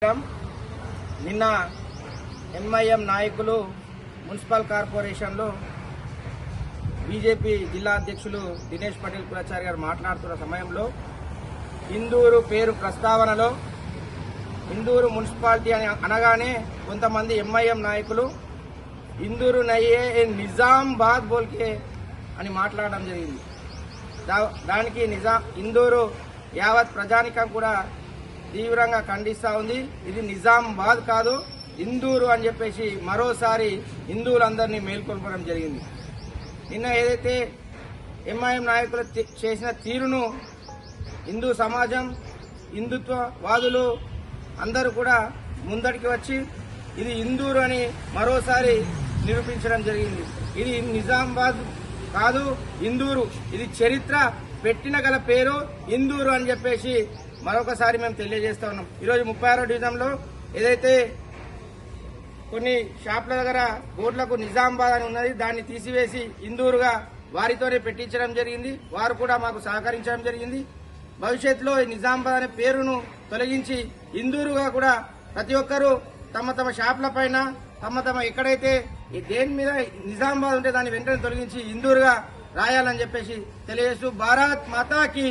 నిన్న ఎంఐఎం నాయకులు మున్సిపల్ కార్పొరేషన్లో బీజేపీ జిల్లా అధ్యక్షులు దినేష్ పటేల్ కులాచారి గారు మాట్లాడుతున్న సమయంలో ఇందూరు పేరు ప్రస్తావనలో ఇందూరు మున్సిపాలిటీ అని అనగానే కొంతమంది ఎంఐఎం నాయకులు ఇందూరు నయ్యే నిజామాబాద్ బోల్కే అని మాట్లాడడం జరిగింది. దానికి ఇందూరు యావత్ ప్రజానికం కూడా తీవ్రంగా ఖండిస్తూ ఉంది. ఇది నిజామాబాద్ కాదు, ఇందూరు అని చెప్పేసి మరోసారి హిందువులందరినీ మేల్కొల్పడం జరిగింది. నిన్న ఏదైతే ఎంఐఎం నాయకులు చేసిన తీరును హిందూ సమాజం, హిందుత్వవాదులు అందరూ కూడా ముందడికి వచ్చి ఇది ఇందూరు అని మరోసారి నిరూపించడం జరిగింది. ఇది నిజామాబాద్ కాదు, ఇందూరు. ఇది చరిత్ర పెట్టిన గల పేరు ఇందూరు అని చెప్పేసి మరొకసారి మేము తెలియజేస్తా ఉన్నాం. ఈరోజు 36వ డివిజన్లో ఏదైతే కొన్ని షాపుల దగ్గర బోర్డులకు నిజామాబాద్ అని ఉన్నది, దాన్ని తీసివేసి ఇందూరుగా వారితోనే పెట్టించడం జరిగింది. వారు కూడా మాకు సహకరించడం జరిగింది. భవిష్యత్తులో నిజామాబాద్ అనే పేరును తొలగించి ఇందూరుగా కూడా ప్రతి ఒక్కరూ తమ తమ షాపుల పైన తమ ఎక్కడైతే దేని మీద నిజామాబాద్ ఉంటే దాన్ని వెంటనే తొలగించి ఇందూరుగా రాయాలని చెప్పేసి తెలియజేస్తూ భారత్ మాతాకి